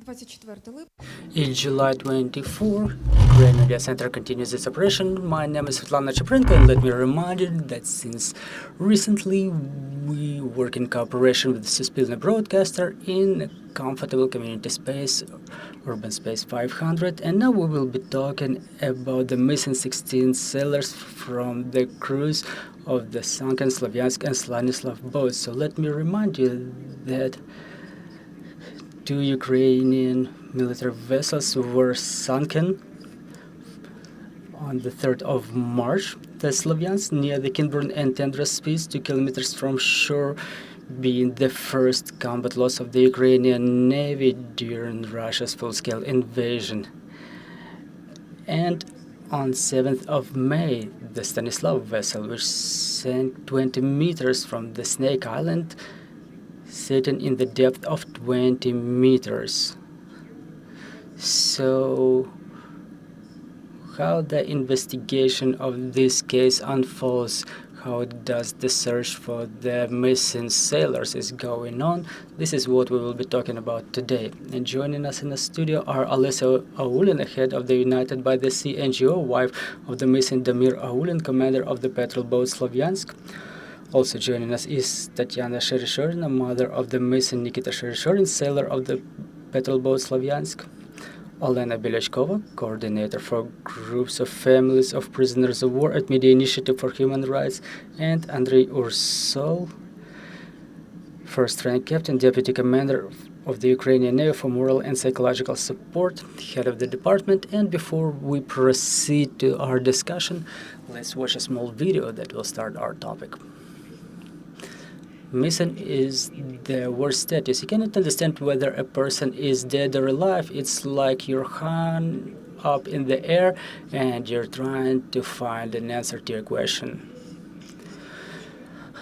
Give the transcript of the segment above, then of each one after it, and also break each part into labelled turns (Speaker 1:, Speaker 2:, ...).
Speaker 1: In July 24, Ukrainian Media Center continues its operation. My name is Svetlana Cheprenko, and let me remind you that since recently we work in cooperation with the Suspilny broadcaster in a comfortable community space, Urban Space 500, and now we will be talking about the missing 16 sailors from the cruise of the Sunken Sloviansk and Stanislav boats. So let me remind you that 2 Ukrainian military vessels were sunken on the 3rd of March. The Sloviansk near the Kinburn and Tendra space 2 kilometers from shore, being the first combat loss of the Ukrainian Navy during Russia's full-scale invasion. And on 7th of May, the Stanislav vessel, which sank 20 meters from the Snake Island, sitting in the depth of 20 meters. So, how the investigation of this case unfolds, how does the search for the missing sailors is going on, this is what we will be talking about today. And joining us in the studio are Olesia Aulina, head of the United by the Sea NGO, wife of the missing Damir Aulin, commander of the patrol boat Sloviansk. Also joining us is Tetiana Sherishorina, mother of the missing Nikita Sherishorin, sailor of the patrol boat Sloviansk. Olena Bieliachkova, coordinator for groups of families of prisoners of war at Media Initiative for Human Rights, and Andrii Ursol, first-rank captain, deputy commander of the Ukrainian Navy for moral and psychological support, head of the department. And before we proceed to our discussion, let's watch a small video that will start our topic. Missing is the worst status. You cannot understand whether a person is dead or alive. It's like you're hung up in the air and you're trying to find an answer to your question.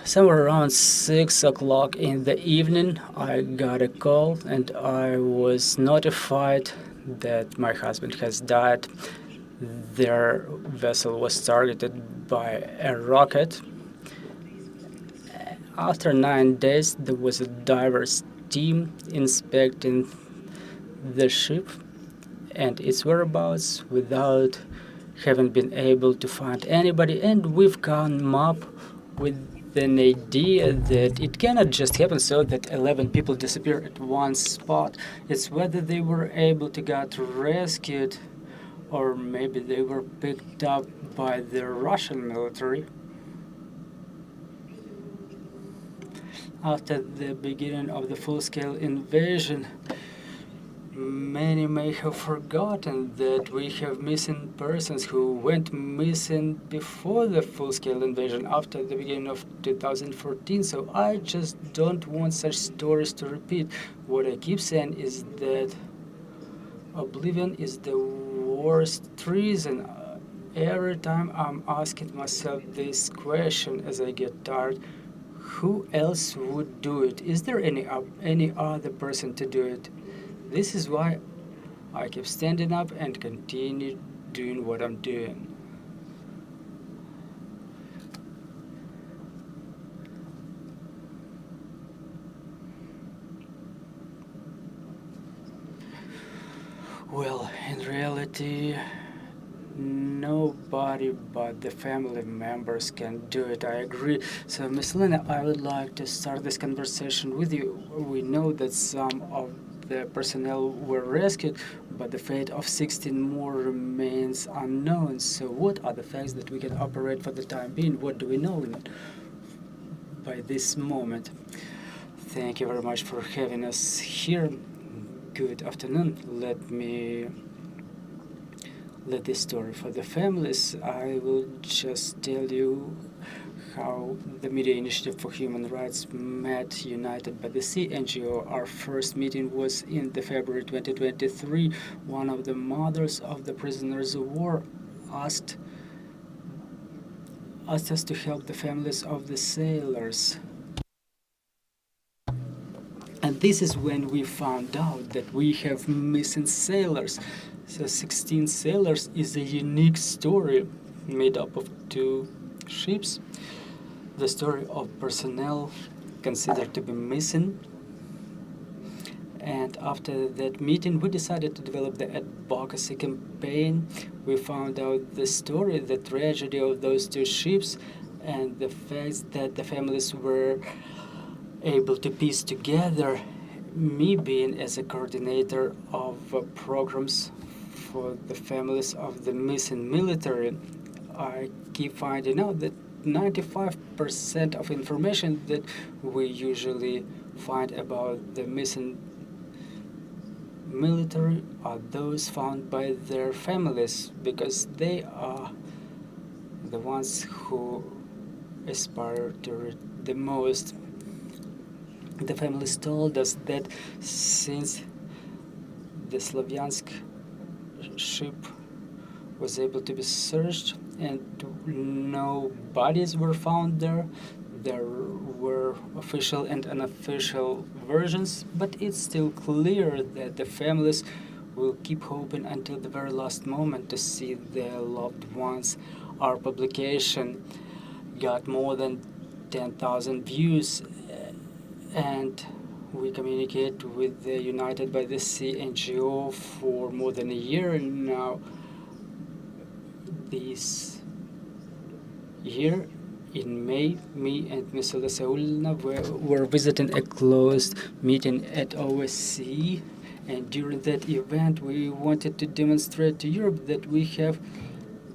Speaker 1: Somewhere around 6 o'clock in the evening, I got a call and I was notified that my husband has died. Their vessel was targeted by a rocket. After 9 days, there was a divers team inspecting the ship and its whereabouts without having been able to find anybody. And we've come up with an idea that it cannot just happen so that 11 people disappear at one spot. It's whether they were able to get rescued or maybe they were picked up by the Russian military. After the beginning of the full-scale invasion, many may have forgotten that we have missing persons who went missing before the full-scale invasion, after the beginning of 2014. So I just don't want such stories to repeat. What I keep saying is that oblivion is the worst treason. Every time I'm asking myself this question as I get tired, who else would do it? Is there any other person to do it? This is why I keep standing up and continue doing what I'm doing. Well, in reality, nobody but the family members can do it. I agree. So, Ms. Olena, I would like to start this conversation with you. We know that some of the personnel were rescued, but the fate of 16 more remains unknown. So what are the facts that we can operate for the time being? What do we know by this moment? Thank you very much for having us here. Good afternoon. Let this story for the families. I will just tell you how the Media Initiative for Human Rights met United by the Sea NGO. Our first meeting was in the February 2023. One of the mothers of the prisoners of war asked us to help the families of the sailors. And this is when we found out that we have missing sailors. So 16 sailors is a unique story made up of 2 ships. The story of personnel considered to be missing And after that meeting, we decided to develop the advocacy campaign. We found out the story, the tragedy of those two ships, and the fact that the families were able to piece together. Me being as a coordinator of programs for the families of the missing military, I keep finding out that 95% of information that we usually find about the missing military are those found by their families, because they are the ones who aspire to read the most. The families told us that since the Sloviansk ship was able to be searched and no bodies were found there, there were official and unofficial versions, but it's still clear that the families will keep hoping until the very last moment to see their loved ones. Our publication got more than 10,000 views, and we communicate with the United by the Sea NGO for more than a year now. This year, in May, me and Ms. Olesia Aulina were visiting a closed meeting at OSCE, and during that event we wanted to demonstrate to Europe that we have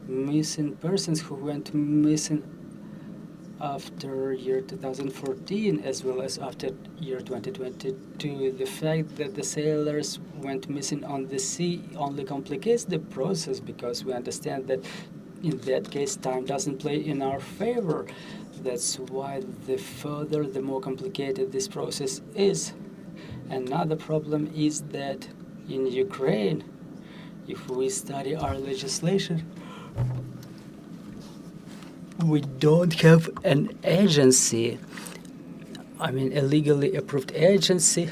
Speaker 1: missing persons who went missing after year 2014 as well as after year 2022. The fact that the sailors went missing on the sea only complicates the process, because we understand that in that case time doesn't play in our favor. That's why the further, the more complicated this process is. Another problem is that in Ukraine, if we study our legislation, we don't have an agency, a legally approved agency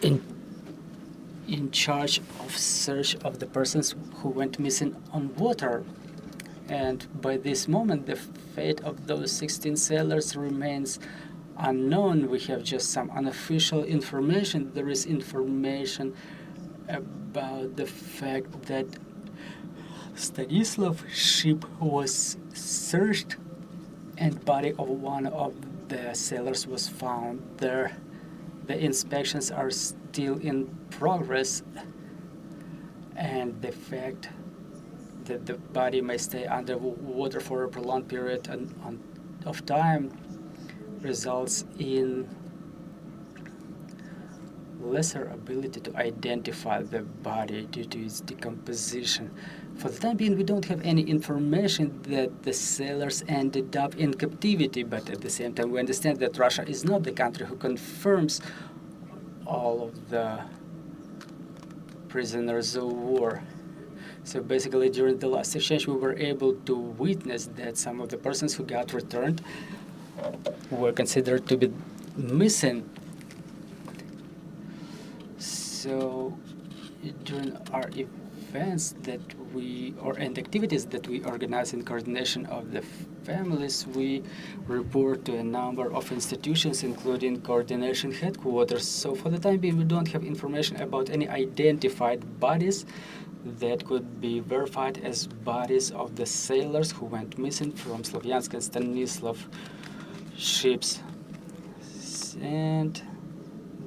Speaker 1: in charge of search of the persons who went missing on water. And by this moment, the fate of those 16 sailors remains unknown. We have just some unofficial information. There is information about the fact that Stanislav ship was searched and body of one of the sailors was found there. The inspections are still in progress, and the fact that the body may stay under water for a prolonged period of time results in lesser ability to identify the body due to its decomposition. For the time being, we don't have any information that the sailors ended up in captivity, but at the same time we understand that Russia is not the country who confirms all of the prisoners of war. So basically during the last exchange we were able to witness that some of the persons who got returned were considered to be missing. So during our events and activities that we organize in coordination of the families, we report to a number of institutions, including coordination headquarters. So for the time being, we don't have information about any identified bodies that could be verified as bodies of the sailors who went missing from Sloviansk and Stanislav ships. And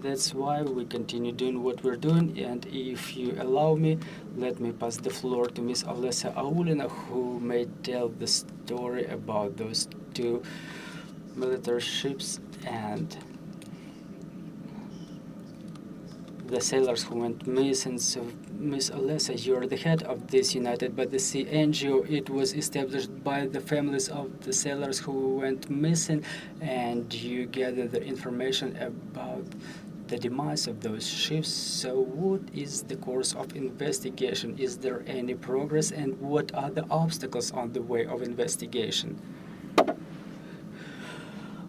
Speaker 1: that's why we continue doing what we're doing. And if you allow me, let me pass the floor to Ms. Olesia Aulina, who may tell the story about those two military ships and the sailors who went missing. So, Ms. Olesia, you're the head of this United by the Sea NGO. It was established by the families of the sailors who went missing, and you gather the information about the demise of those ships. So what is the course of investigation? Is there any progress, and what are the obstacles on the way of investigation?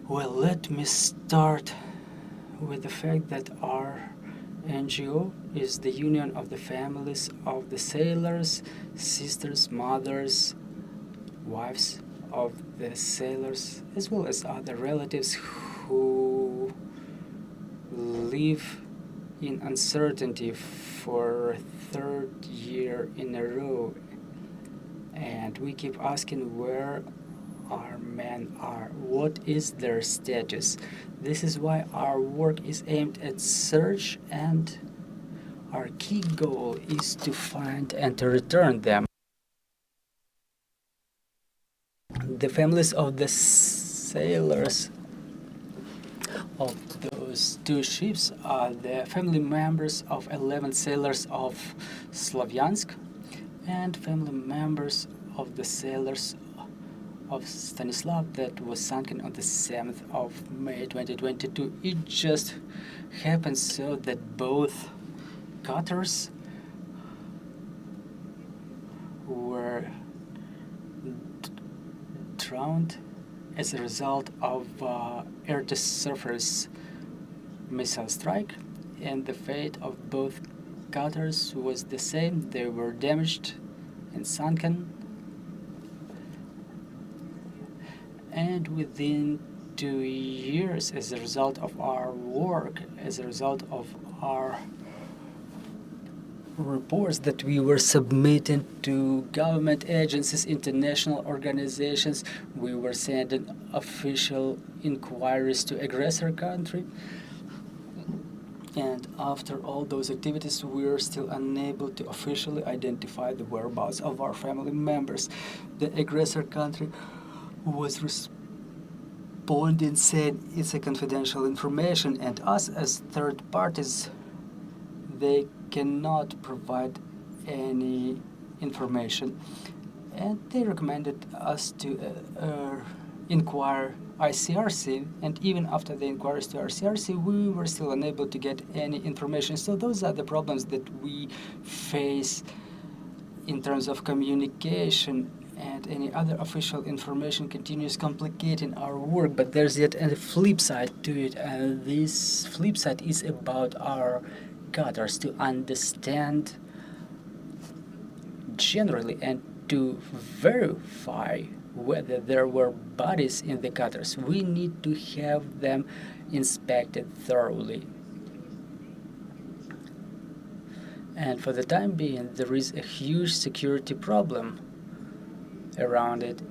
Speaker 1: Well, let me start with the fact that our NGO is the union of the families of the sailors, sisters, mothers, wives of the sailors, as well as other relatives who live in uncertainty for a third year in a row, and we keep asking where our men are, what is their status. This is why our work is aimed at search, and our key goal is to find and to return them. The families of the sailors of those two ships are the family members of 11 sailors of Sloviansk and family members of the sailors of Stanislav that was sunken on the 7th of May 2022. It just happened so that both cutters were drowned as a result of air-to-surface missile strike, and the fate of both cutters was the same. They were damaged and sunken, and within 2 years, as a result of our work, as a result of our reports that we were submitting to government agencies, international organizations, we were sending official inquiries to aggressor country, and after all those activities we were still unable to officially identify the whereabouts of our family members. The aggressor country was responding saying it's a confidential information, and us as third parties, they cannot provide any information, and they recommended us to inquire ICRC, and even after the inquiries to ICRC we were still unable to get any information. So those are the problems that we face in terms of communication, and any other official information continues complicating our work. But there's yet a flip side to it, and this flip side is about our cutters, to understand generally and to verify whether there were bodies in the cutters. We need to have them inspected thoroughly. And for the time being, there is a huge security problem around it.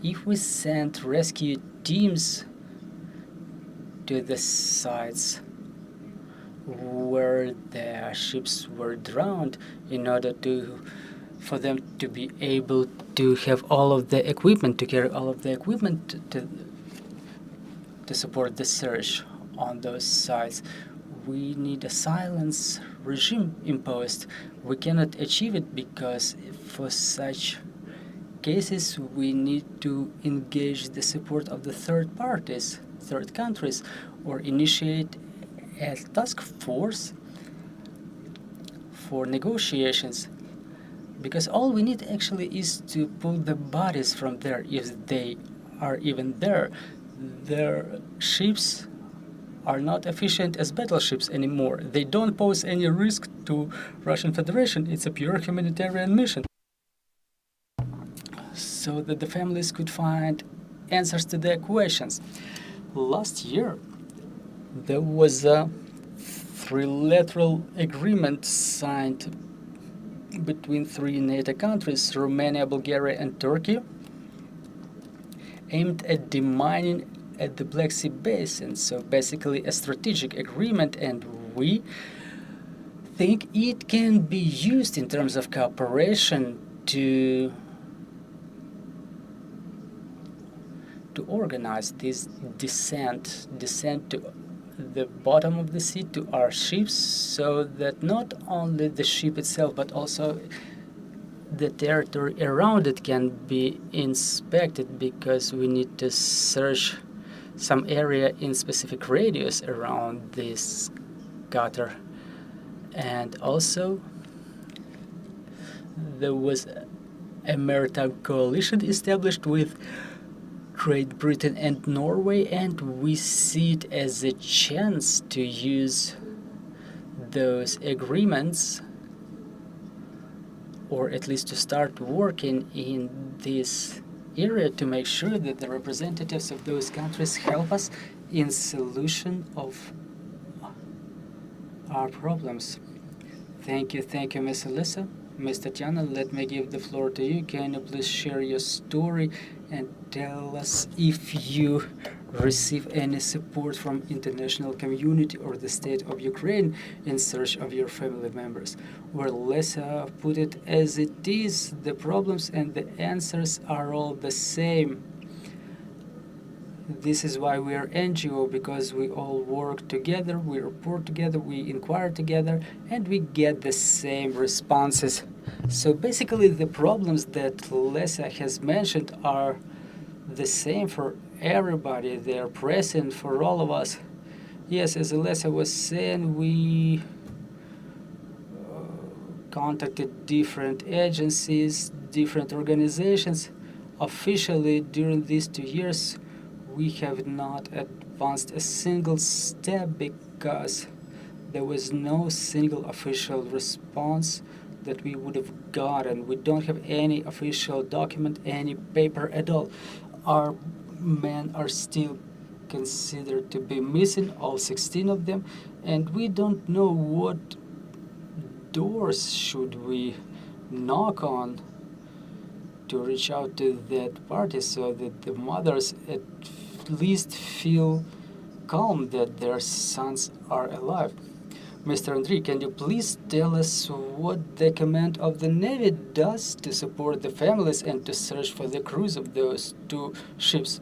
Speaker 1: If we send rescue teams to the sites where the ships were drowned, in order for them to be able to have all of the equipment, to carry all of the equipment to support the search on those sites, we need a silence regime imposed. We cannot achieve it because for such cases we need to engage the support of the third parties, third countries, or initiate a task force for negotiations, because all we need actually is to pull the bodies from there, if they are even there. Their ships are not efficient as battleships anymore. They don't pose any risk to Russian Federation. It's a pure humanitarian mission, so that the families could find answers to their questions. Last year there was a trilateral agreement signed between 3 NATO countries, Romania, Bulgaria and Turkey, aimed at demining at the Black Sea Basin. So basically a strategic agreement, and we think it can be used in terms of cooperation to organize this descent to the bottom of the sea to our ships, so that not only the ship itself but also the territory around it can be inspected, because we need to search some area in specific radius around this cutter. And also there was a maritime coalition established with Great Britain and Norway, and we see it as a chance to use those agreements, or at least to start working in this area to make sure that the representatives of those countries help us in solution of our problems. Thank you, Miss Alyssa. Miss Tetiana, let me give the floor to you. Can you please share your story and tell us if you receive any support from international community or the state of Ukraine in search of your family members? Or let's put it as it is, the problems and the answers are all the same. This is why we are NGO, because we all work together, we report together, we inquire together, and we get the same responses. So basically the problems that Olesia has mentioned are the same for everybody. They are present for all of us. Yes, as Olesia was saying, we contacted different agencies, different organizations. Officially, during these 2 years, we have not advanced a single step because there was no single official response that we would have gotten. We don't have any official document, any paper at all. Our men are still considered to be missing, all 16 of them, and we don't know what doors should we knock on to reach out to that party so that the mothers at least feel calm that their sons are alive. Mr. Andrii, can you please tell us what the command of the Navy does to support the families and to search for the crews of those 2 ships?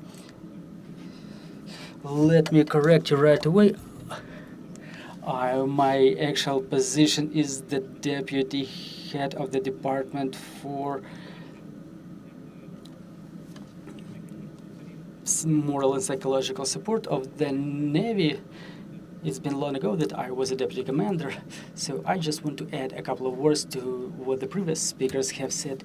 Speaker 1: Let me correct you right away. My actual position is the deputy head of the department for moral and psychological support of the Navy. It's been long ago that I was a deputy commander, so I just want to add a couple of words to what the previous speakers have said.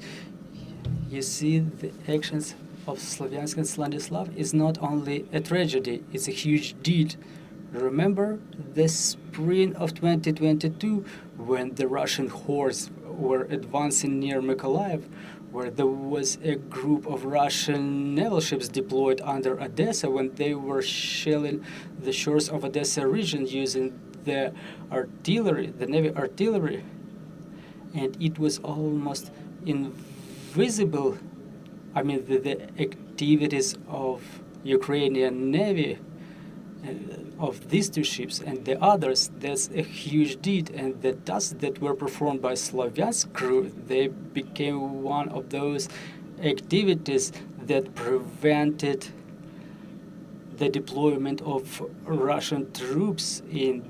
Speaker 1: You see, the actions of Sloviansk and Stanislav is not only a tragedy, it's a huge deed. Remember the spring of 2022 when the Russian hordes were advancing near Mykolaiv, where there was a group of Russian naval ships deployed under Odessa when they were shelling the shores of Odessa region using the artillery, the Navy artillery. And it was almost invisible. I mean, the activities of Ukrainian Navy, of these 2 ships and the others, that's a huge deed, and the tasks that were performed by Sloviansk crew, they became one of those activities that prevented the deployment of Russian troops in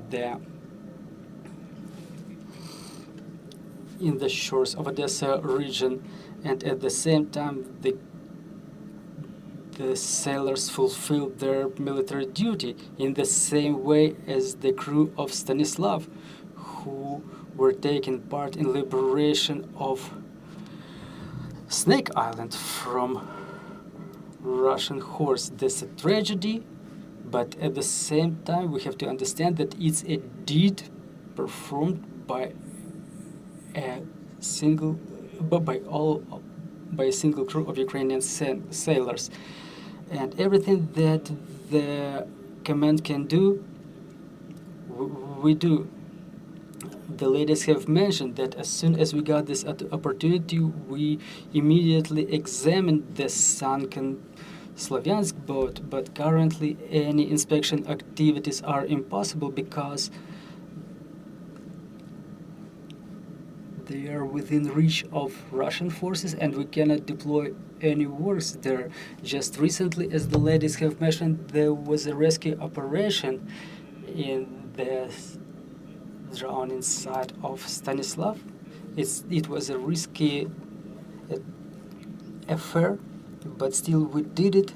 Speaker 1: the shores of Odessa region, and at the same time the sailors fulfilled their military duty in the same way as the crew of Stanislav, who were taking part in liberation of Snake Island from Russian hordes. That's a tragedy, but at the same time we have to understand that it's a deed performed by a single crew of Ukrainian sailors. And everything that the command can do, we do. The ladies have mentioned that as soon as we got this opportunity, we immediately examined the Sunken Sloviansk boat, but currently any inspection activities are impossible because they are within reach of Russian forces and we cannot deploy any works there. Just recently, as the ladies have mentioned, there was a rescue operation in the drowning site of Stanislav. It was a risky affair, but still we did it.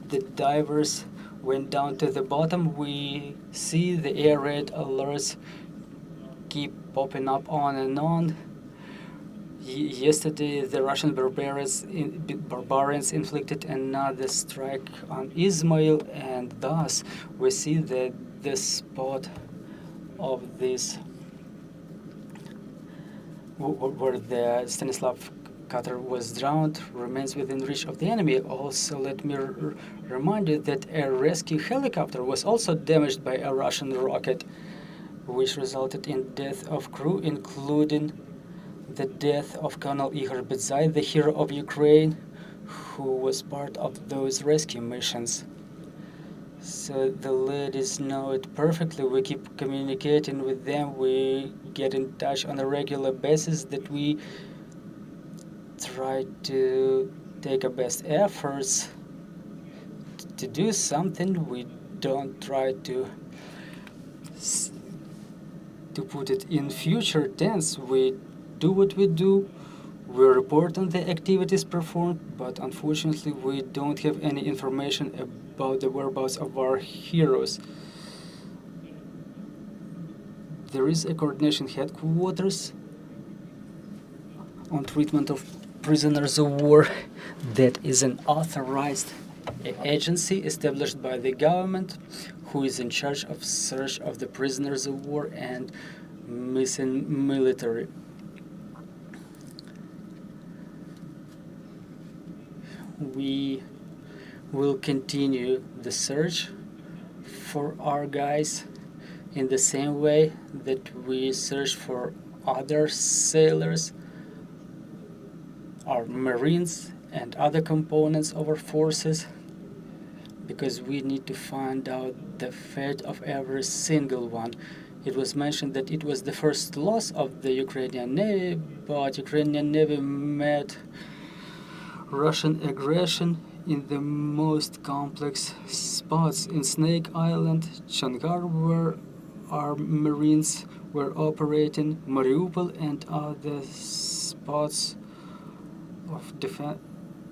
Speaker 1: The divers went down to the bottom. We see the air raid alerts keep popping up on and on. Yesterday, the Russian barbarians inflicted another strike on Izmail, and thus we see that the spot of this, where the Stanislav cutter was drowned, remains within reach of the enemy. Also, let me remind you that a rescue helicopter was also damaged by a Russian rocket. which resulted in death of crew, including the death of Colonel Igor Bedzai, the hero of Ukraine, who was part of those rescue missions. So the ladies know it perfectly. We keep communicating with them. We get in touch on a regular basis, that we try to take our best efforts to do something. We don't try to put it in future tense. We do what we do. We report on the activities performed, but unfortunately we don't have any information about the whereabouts of our heroes. There is a coordination headquarters on treatment of prisoners of war that is an authorized agency established by the government, who is in charge of search of the prisoners of war and missing military. We will continue the search for our guys in the same way that we search for other sailors, our Marines, and other components of our forces, because we need to find out the fate of every single one. It was mentioned that it was the first loss of the Ukrainian Navy, but Ukrainian Navy met Russian aggression in the most complex spots. In Snake Island, Shanghai, where our Marines were operating, Mariupol, and other spots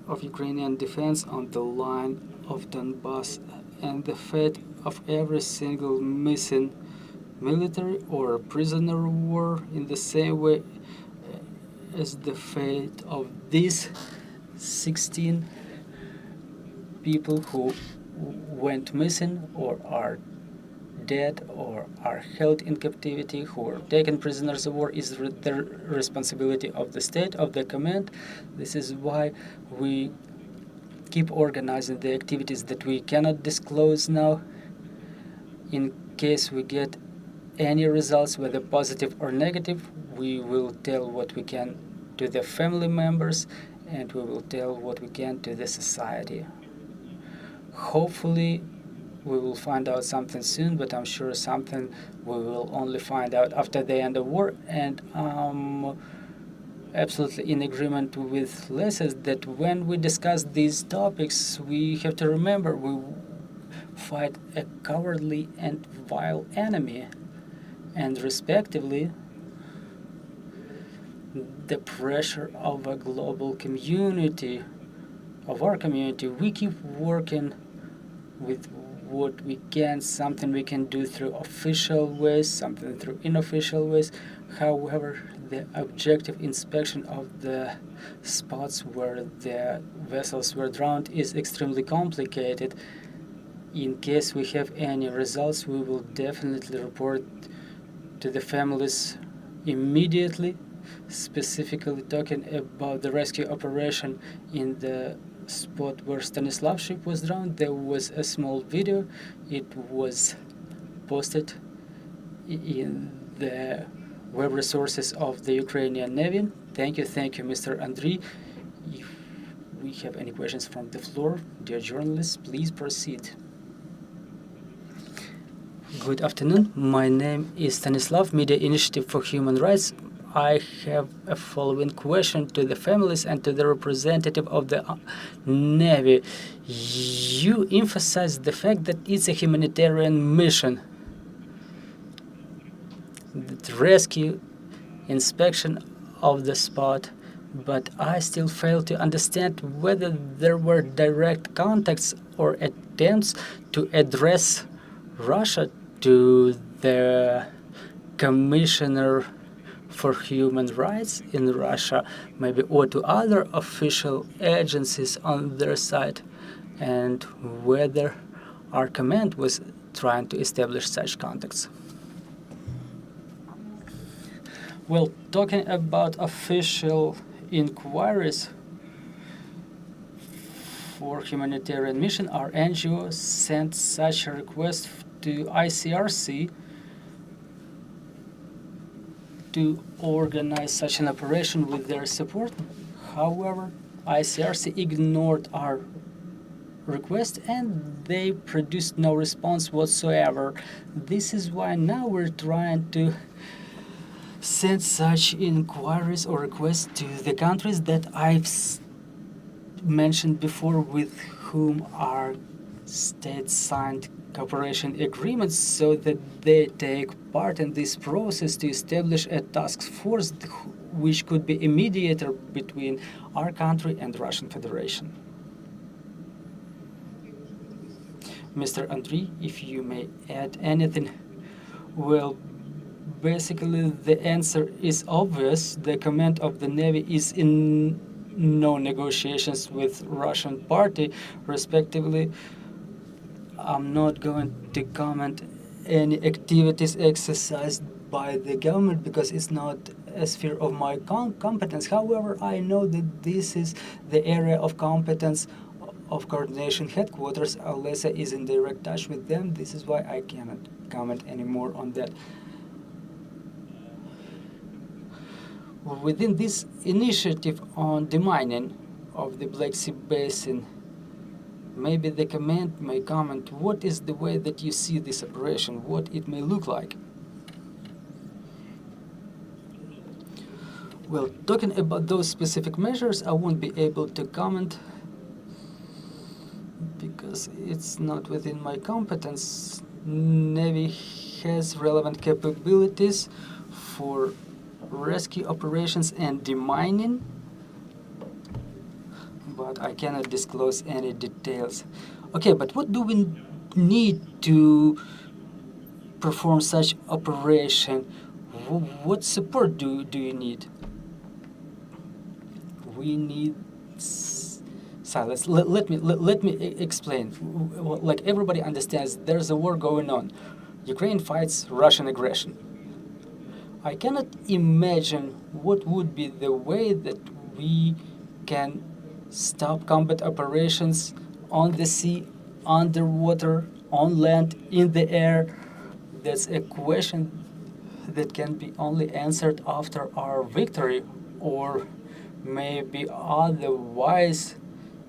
Speaker 1: of Ukrainian defense on the line of Donbass, and the fate of every single missing military or prisoner of war in the same way as the fate of these 16 people who went missing or are dead or are held in captivity, who were taken prisoners of war, is the responsibility of the state, of the command. This is why we keep organizing the activities that we cannot disclose now. In case we get any results, whether positive or negative, we will tell what we can to the family members, and we will tell what we can to the society. Hopefully we will find out something soon, but I'm sure something we will only find out after the end of war. And I'm absolutely in agreement with Lesia that when we discuss these topics, we have to remember we fight a cowardly and vile enemy, and respectively the pressure of a global community, of our community. We keep working with what we can, something we can do through official ways, something through unofficial ways. However, the objective inspection of the spots where the vessels were drowned is extremely complicated. In case we have any results, we will definitely report to the families immediately. Specifically talking about the rescue operation in the spot where Stanislav ship was drowned, there was a small video. It was posted in the web resources of the Ukrainian Navy. Thank you, Mr. Andrii. If we have any questions from the floor, dear journalists, please proceed. Good afternoon. My name is Stanislav, Media Initiative for Human Rights. I have a following question to the families and to the representative of the Navy. You emphasize the fact that it's a humanitarian mission. The rescue, inspection of the spot, but I still fail to understand whether there were direct contacts or attempts to address Russia to the Commissioner for Human Rights in Russia, maybe, or to other official agencies on their side, and whether our command was trying to establish such contacts. Well, talking about official inquiries for humanitarian mission, our NGO sent such a request to ICRC to organize such an operation with their support. However, ICRC ignored our request and they produced no response whatsoever. This is why now we're trying to send such inquiries or requests to the countries that I've mentioned before, with whom our states signed cooperation agreements, so that they take part in this process to establish a task force which could be a mediator between our country and the Russian Federation. Mr. Andrii, if you may add anything. Well, basically the answer is obvious. The command of the Navy is in no negotiations with Russian party, respectively. I'm not going to comment any activities exercised by the government because it's not a sphere of my competence. However, I know that this is the area of competence of coordination headquarters. Olesia is in direct touch with them. This is why I cannot comment anymore on that. Within this initiative on demining of the Black Sea Basin, maybe the command may comment what is the way that you see this operation, what it may look like. Well, talking about those specific measures, I won't be able to comment because it's not within my competence. Navy has relevant capabilities for rescue operations and demining, but I cannot disclose any details. Okay, but what do we need to perform such operation? What support do you need? We need silence. Let me explain. Like everybody understands, there's a war going on. Ukraine fights Russian aggression. I cannot imagine what would be the way that we can stop combat operations on the sea, underwater, on land, in the air. That's a question that can be only answered after our victory, or maybe otherwise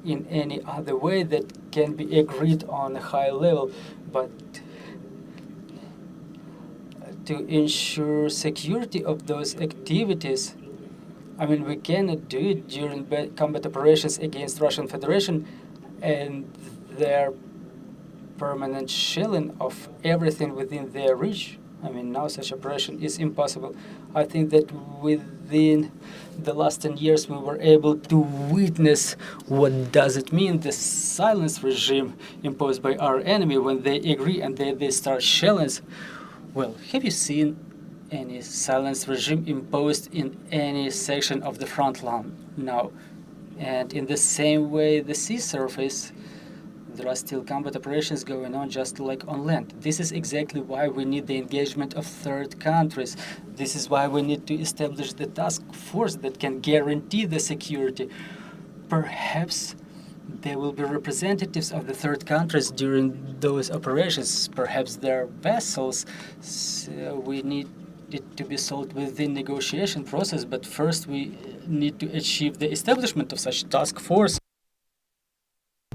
Speaker 1: in any other way that can be agreed on a high level. But to ensure security of those activities, I mean, we cannot do it during combat operations against Russian Federation and their permanent shelling of everything within their reach. I mean, now such operation is impossible. I think that within the last 10 years we were able to witness what does it mean, the silence regime imposed by our enemy when they agree and they start shelling. Well, have you seen any silence regime imposed in any section of the front line? No. And in the same way, the sea surface, there are still combat operations going on just like on land. This is exactly why we need the engagement of third countries. This is why we need to establish the task force that can guarantee the security. Perhaps there will be representatives of the third countries during those operations, perhaps their vessels. So we need it to be solved within negotiation process, but first we need to achieve the establishment of such task force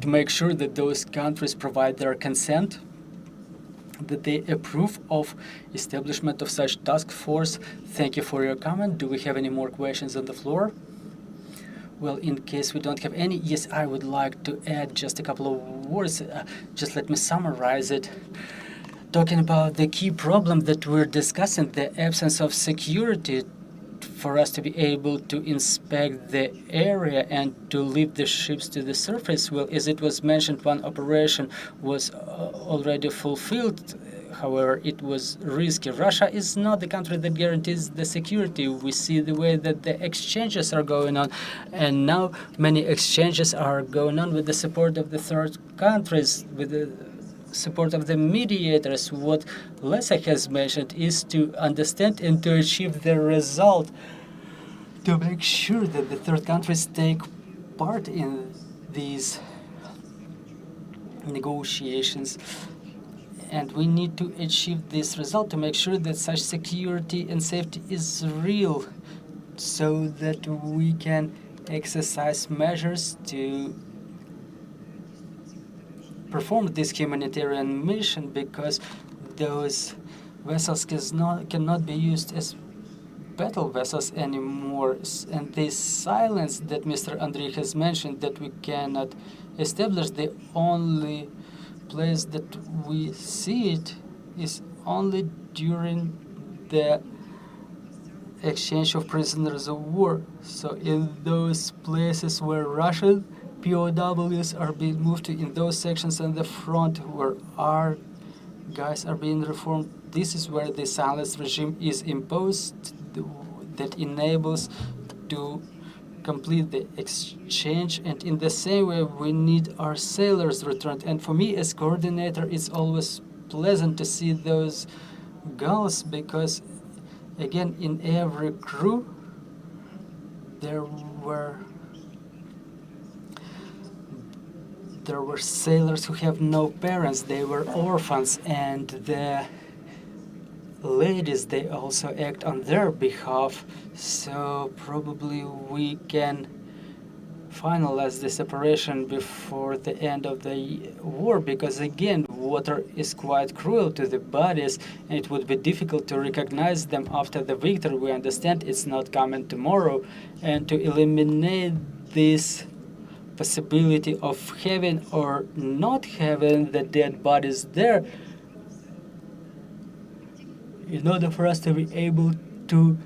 Speaker 1: to make sure that those countries provide their consent, that they approve of establishment of such task force. Thank you for your comment. Do we have any more questions on the floor? Well, in case we don't have any, yes, I would like to add just a couple of words. Just let me summarize it. Talking about the key problem that we're discussing, the absence of security for us to be able to inspect the area and to lift the ships to the surface. Well, as it was mentioned, one operation was already fulfilled. However, it was risky. Russia is not the country that guarantees the security. We see the way that the exchanges are going on, and now many exchanges are going on with the support of the third countries, with the support of the mediators. What Lesa has mentioned is to understand and to achieve the result, to make sure that the third countries take part in these negotiations. And we need to achieve this result to make sure that such security and safety is real, so that we can exercise measures to perform this humanitarian mission, because those vessels cannot be used as battle vessels anymore. And this silence that Mr. Andrii has mentioned, that we cannot establish, the only place that we see it is only during the exchange of prisoners of war. So in those places where Russian POWs are being moved to, in those sections on the front where our guys are being reformed, this is where the silence regime is imposed, that enables to complete the exchange. And in the same way, we need our sailors returned. And for me as coordinator, it's always pleasant to see those goals, because again, in every crew there were sailors who have no parents, they were orphans, and the ladies, they also act on their behalf. So probably we can finalize this operation before the end of the war, because again, water is quite cruel to the bodies, and it would be difficult to recognize them after the victory. We understand it's not coming tomorrow, and to eliminate this possibility of having or not having the dead bodies there, in order for us to be able to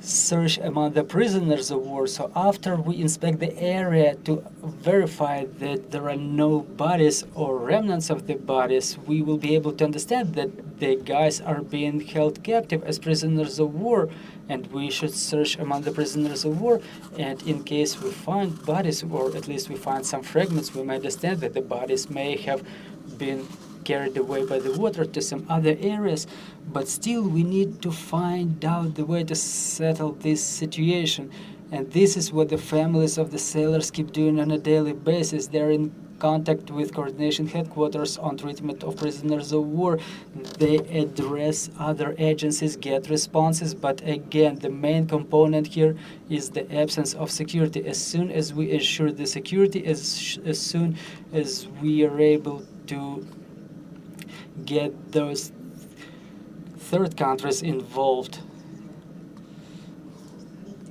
Speaker 1: search among the prisoners of war. So after we inspect the area to verify that there are no bodies or remnants of the bodies, we will be able to understand that the guys are being held captive as prisoners of war, and we should search among the prisoners of war. And in case we find bodies, or at least we find some fragments, we may understand that the bodies may have been carried away by the water to some other areas, but still we need to find out the way to settle this situation. And this is what the families of the sailors keep doing on a daily basis. They're in contact with coordination headquarters on treatment of prisoners of war. They address other agencies, get responses, but again, the main component here is the absence of security. As soon as we ensure the security, as soon as we are able to get those third countries involved,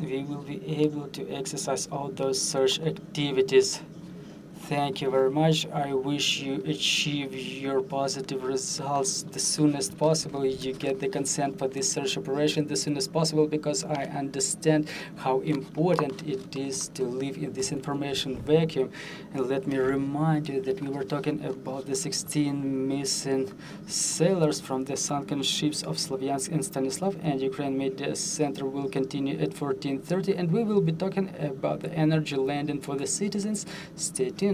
Speaker 1: we will be able to exercise all those search activities. Thank you very much. I wish you achieve your positive results the soonest possible. You get the consent for this search operation the soonest possible, because I understand how important it is to live in this information vacuum. And let me remind you that we were talking about the 16 missing sailors from the sunken ships of Sloviansk and Stanislav, and Ukraine Media Center will continue at 14:30, and we will be talking about the energy landing for the citizens. Stay tuned.